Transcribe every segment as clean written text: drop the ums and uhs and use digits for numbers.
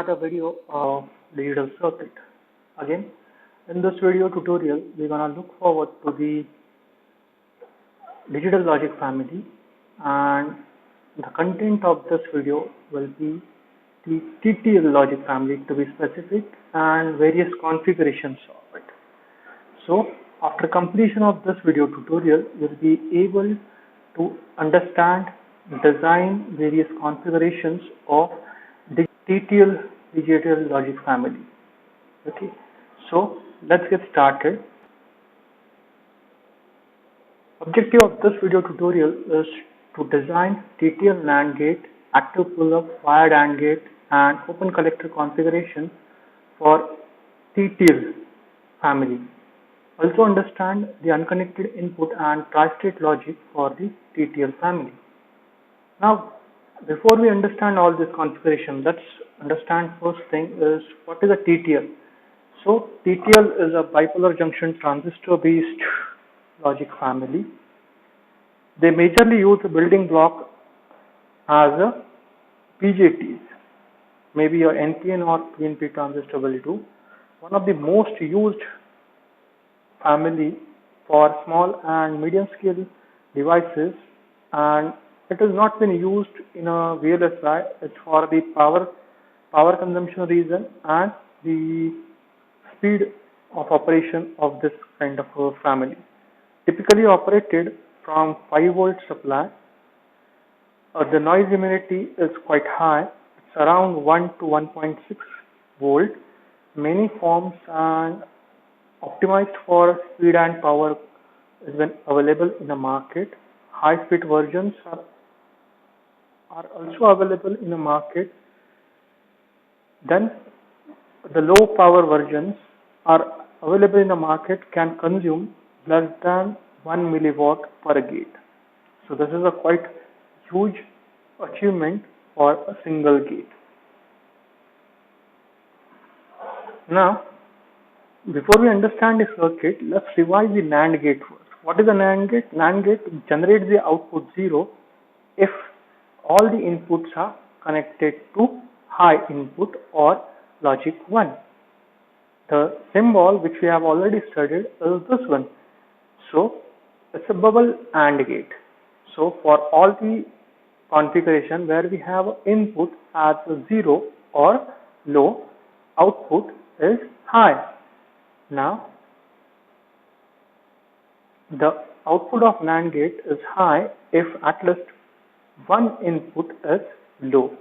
another video of digital circuit. Again, in this video tutorial, we're gonna look forward to the digital logic family, and the content of this video will be the TTL logic family to be specific and various configurations of it. So after completion of this video tutorial, you'll be able to understand, design various configurations of the TTL digital logic family. Okay, so let's get started. Objective of this video tutorial is to design TTL NAND gate, active pull-up, wired AND gate, and open collector configuration for TTL family. Also understand the unconnected input and tri-state logic for the TTL family. Now, before we understand all this configuration, let's understand first thing is what is a TTL. So TTL is a bipolar junction transistor based logic family. They majorly use a building block as a BJTs, maybe a NPN or PNP transistor will do. One of the most used family for small and medium scale devices, and it has not been used in a VLSI. It's for the power consumption reason and the speed of operation of this kind of a family. Typically operated from 5 volt supply. The noise immunity is quite high. It's around 1 to 1.6 volt. Many forms and optimized for speed and power is been available in the market. High speed versions are also available in the market. Then the low power versions are available in the market, can consume less than 1 milliwatt per gate. So this is a quite huge achievement for a single gate. Now, before we understand the circuit, let's revise the NAND gate first. What is a NAND gate? NAND gate generates the output 0 if all the inputs are connected to high input or logic 1. The symbol which we have already studied is this one. So it's a bubble AND gate. So for all the configuration where we have input as 0 or low, output is high. Now the output of NAND gate is high if at least one input is low.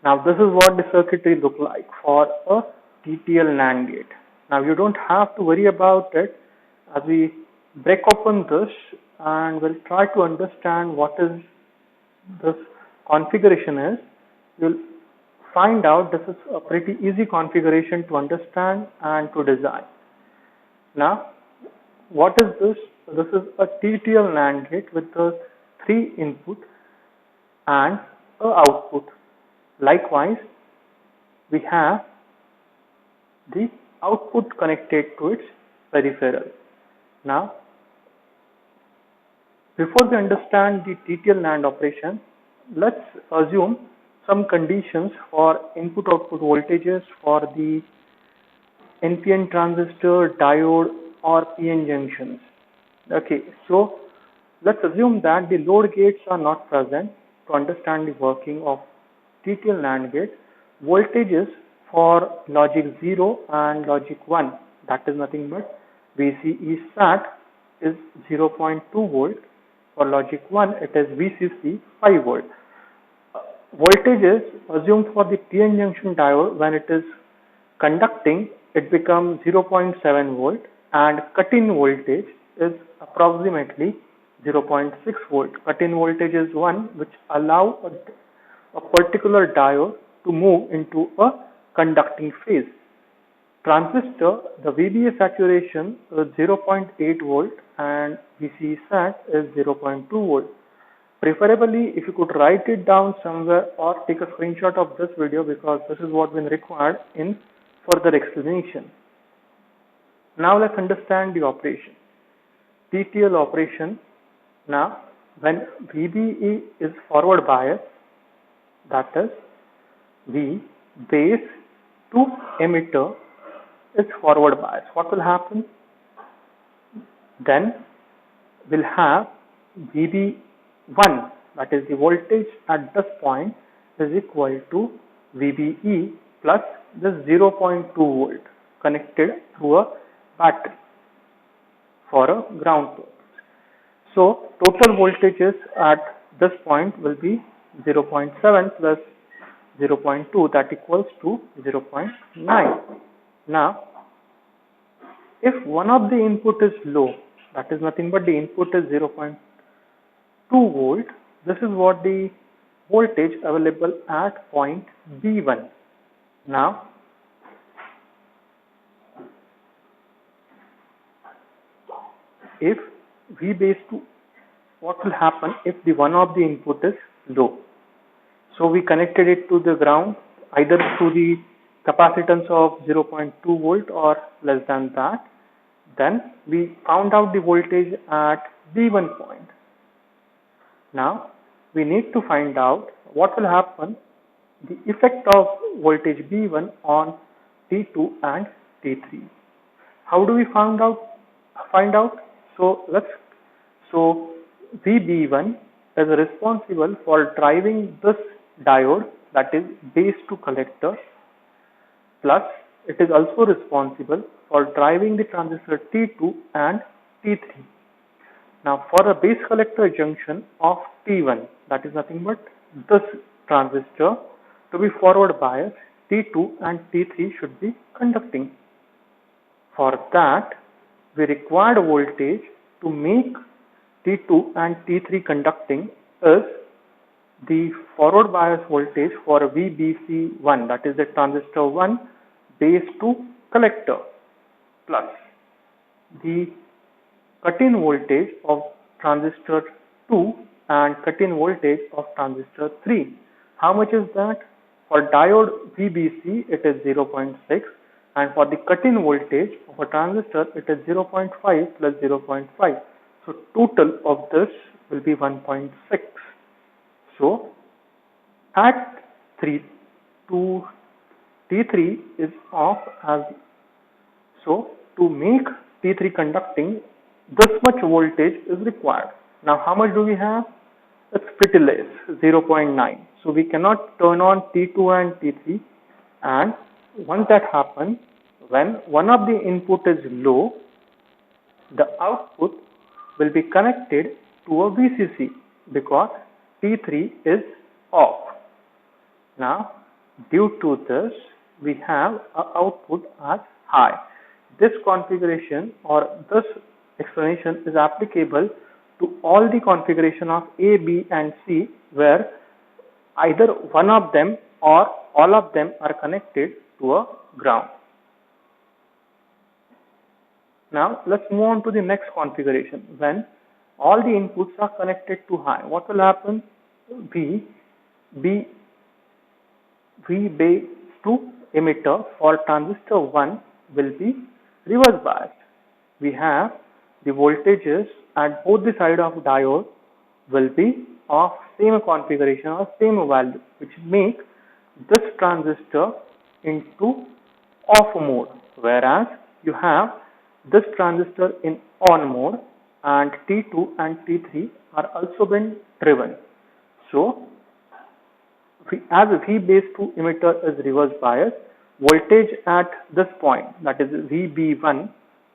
Now this is what the circuitry look like for a TTL NAND gate. Now you don't have to worry about it. As we break open this and we'll try to understand what is this configuration is, you'll find out this is a pretty easy configuration to understand and to design. Now what is this? This is a TTL NAND gate with the 3 input and a output. Likewise, we have the output connected to its peripheral. Now, before we understand the TTL NAND operation, let's assume some conditions for input-output voltages for the NPN transistor, diode or PN junctions. Okay, so let's assume that the load gates are not present. To understand the working of TTL NAND gate, voltages for logic 0 and logic 1, that is nothing but VCE SAT is 0.2 volt. For logic 1, it is VCC 5 volt. Voltages assumed for the PN junction diode, when it is conducting, it becomes 0.7 volt, and cut-in voltage is approximately 0.6 volt. Cut-in voltage is one which allow a particular diode to move into a conducting phase. Transistor, the VBA saturation is 0.8 volt and VCE SAT is 0.2 volt. Preferably, if you could write it down somewhere or take a screenshot of this video, because this is what been required in further explanation. Now let's understand the operation. TTL operation. Now, when VBE is forward bias, that is V base to emitter is forward bias. What will happen? Then we'll have VB1, that is the voltage at this point, is equal to VBE plus this 0.2 volt connected through a battery for a ground purpose. So total voltages at this point will be 0.7 plus 0.2, that equals to 0.9. Now, if one of the input is low, that is nothing but the input is 0.2 volt, this is what the voltage available at point B1. Now, if V base to, what will happen if the one of the input is low? So we connected it to the ground either through the capacitance of 0.2 volt or less than that. Then we found out the voltage at B1 point. Now we need to find out what will happen, the effect of voltage B1 on T2 and T3. How do we find out? So VB1 is responsible for driving this diode, that is base to collector, plus it is also responsible for driving the transistor T2 and T3. Now for a base collector junction of T1, that is nothing but this transistor, to be forward biased, T2 and T3 should be conducting. For that, we required voltage to make T2 and T3 conducting is the forward bias voltage for VBC1, that is the transistor 1 base to collector, plus the cut-in voltage of transistor 2 and cut-in voltage of transistor 3. How much is that? For diode VBC it is 0.6, and for the cut-in voltage of a transistor it is 0.5 plus 0.5. So total of this will be 1.6. So at 3 to T3 is off, as so to make T3 conducting, this much voltage is required. Now how much do we have? It's pretty less, 0.9. So we cannot turn on T2 and T3, and once that happens, when one of the input is low, the output will be connected to a VCC because T3 is off. Now due to this, we have an output as high. This configuration or this explanation is applicable to all the configuration of A, B and C, where either one of them or all of them are connected to a ground. Now let's move on to the next configuration. When all the inputs are connected to high, what will happen? V base to emitter for transistor 1 will be reverse biased. We have the voltages at both the side of diode will be of same configuration or same value, which make this transistor into off mode, whereas you have this transistor in on mode, and T2 and T3 are also been driven. So as V base to emitter is reverse bias, voltage at this point, that is VB1,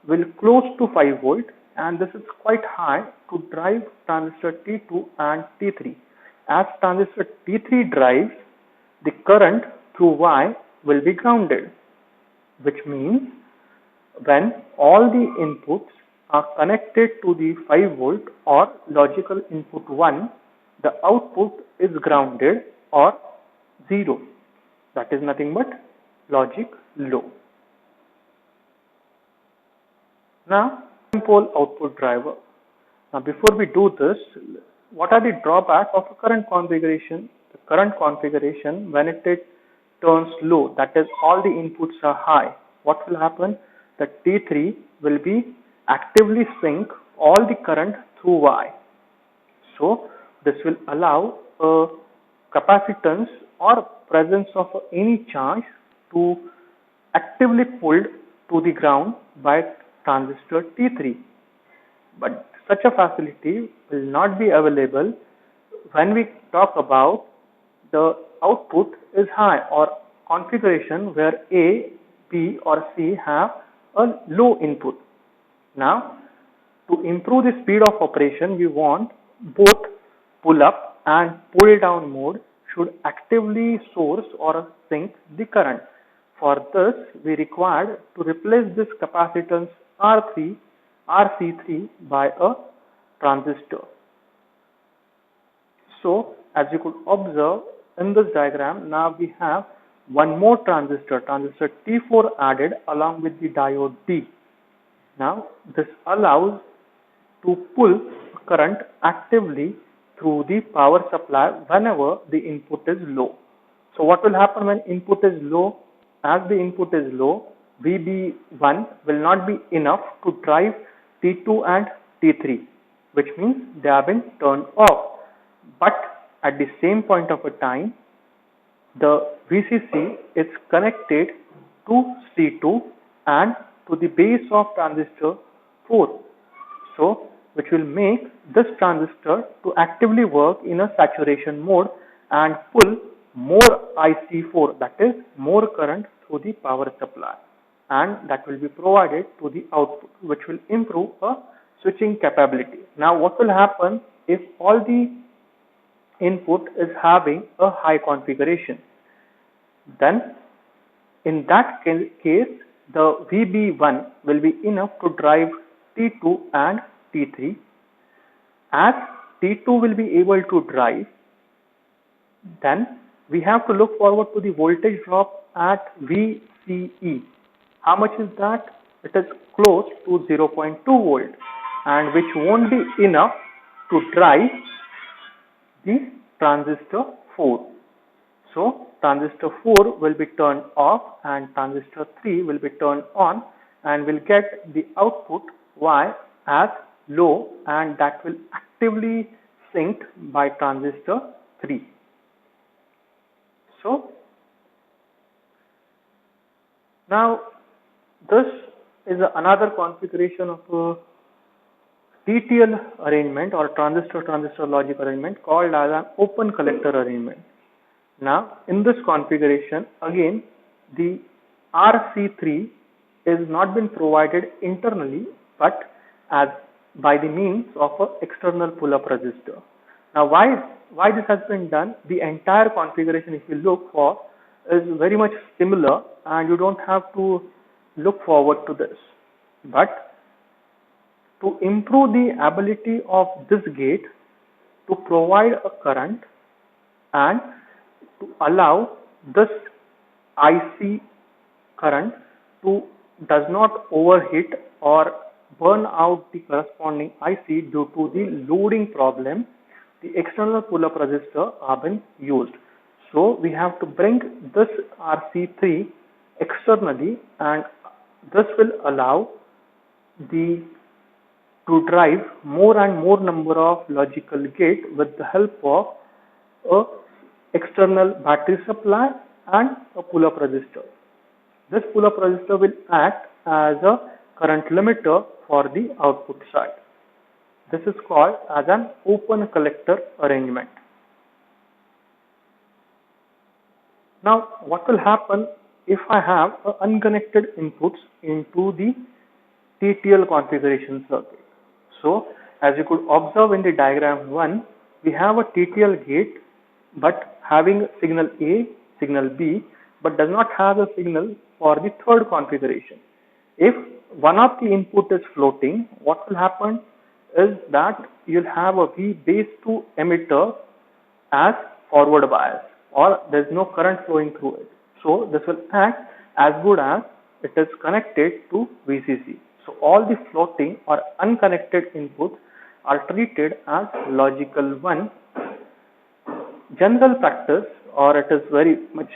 will close to 5 volt, and this is quite high to drive transistor T2 and T3. As transistor T3 drives, the current through Y will be grounded, which means when all the inputs are connected to the 5 volt or logical input 1, the output is grounded or 0. That is nothing but logic low. Now, pole output driver. Now, before we do this, what are the drawbacks of a current configuration? The current configuration, when it turns low, that is all the inputs are high, what will happen? The T3 will be actively sink all the current through Y. So this will allow a capacitance or presence of any charge to actively pulled to the ground by transistor T3. But such a facility will not be available when we talk about the output is high or configuration where A, B or C have a low input. Now, to improve the speed of operation, we want both pull up and pull down mode should actively source or sink the current. For this, we required to replace this capacitance R3, RC3 by a transistor. So, as you could observe in this diagram, now we have one more transistor, transistor T4 added along with the diode D. Now, this allows to pull current actively through the power supply whenever the input is low. So what will happen when input is low? As the input is low, VB1 will not be enough to drive T2 and T3, which means they have been turned off. But at the same point of a time, the VCC is connected to C2 and to the base of transistor 4. So, which will make this transistor to actively work in a saturation mode and pull more IC4, that is more current through the power supply, and that will be provided to the output, which will improve a switching capability. Now what will happen if all the input is having a high configuration? Then in that case the VB1 will be enough to drive T2 and T3. As T2 will be able to drive, then we have to look forward to the voltage drop at VCE. How much is that? It is close to 0.2 volt, and which won't be enough to drive the transistor 4. So transistor 4 will be turned off and transistor 3 will be turned on, and will get the output Y as low, and that will actively synced by transistor 3. So now this is another configuration of a TTL arrangement or transistor logic arrangement called as an open collector arrangement. Now in this configuration, again the RC3 is not been provided internally, but as by the means of an external pull-up resistor. Now why this has been done? The entire configuration, if you look for, is very much similar, and you don't have to look forward to this. But to improve the ability of this gate to provide a current and to allow this IC current to does not overheat or burn out the corresponding IC due to the loading problem, the external pull-up resistor are been used. So we have to bring this RC3 externally, and this will allow to drive more and more number of logical gate with the help of a external battery supply and a pull-up resistor. This pull-up resistor will act as a current limiter for the output side. This is called as an open collector arrangement. Now what will happen if I have unconnected inputs into the TTL configuration circuit? So as you could observe in the diagram 1, we have a TTL gate but having signal A, signal B, but does not have a signal for the third configuration. If one of the input is floating, what will happen is that you'll have a V base to emitter as forward bias, or there's no current flowing through it. So this will act as good as it is connected to VCC. So all the floating or unconnected inputs are treated as logical 1. General practice, or it is very much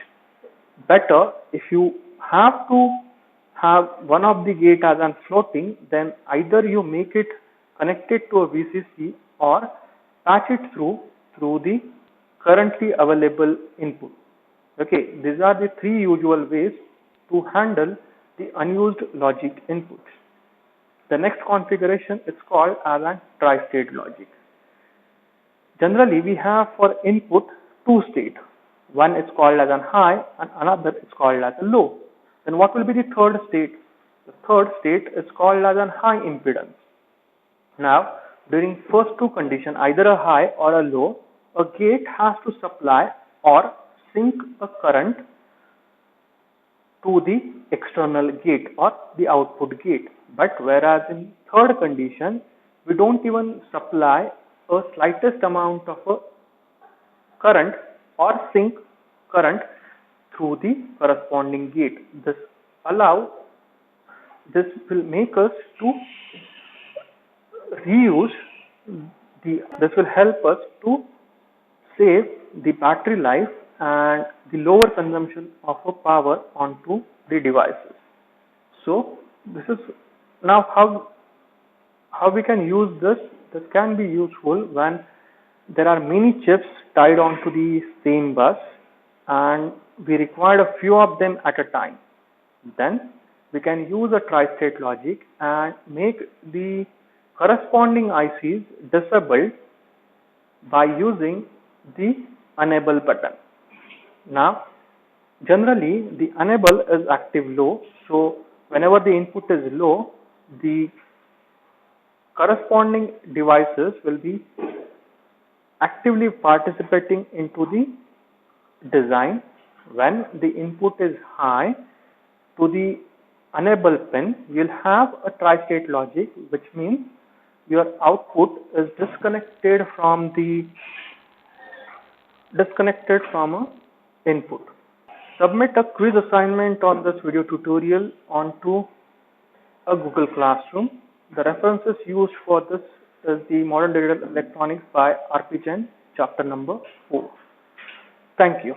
better if you have to have one of the gate as an floating, then either you make it connected to a VCC or patch it through the currently available input. Okay, these are the three usual ways to handle the unused logic inputs. The next configuration is called as a tri-state logic. Generally, we have for input two states. One is called as a high and another is called as a low. Then what will be the third state? The third state is called as a high impedance. Now, during first two conditions, either a high or a low, a gate has to supply or sink a current to the external gate or the output gate. But whereas in third condition, we don't even supply a slightest amount of a current or sink current through the corresponding gate. This will make us to reuse this will help us to save the battery life and the lower consumption of power onto the devices. So this is now how we can use this. This can be useful when there are many chips tied onto the same bus and we require a few of them at a time. Then we can use a tri-state logic and make the corresponding ICs disabled by using the enable button. Now, generally the enable is active low, so whenever the input is low, the corresponding devices will be actively participating into the design. When the input is high to the enable pin, you'll have a tri-state logic, which means your output is disconnected from a input. Submit a quiz assignment on this video tutorial onto a Google Classroom. The references used for this is the Modern Digital Electronics by R.P. Jain, chapter number 4. Thank you.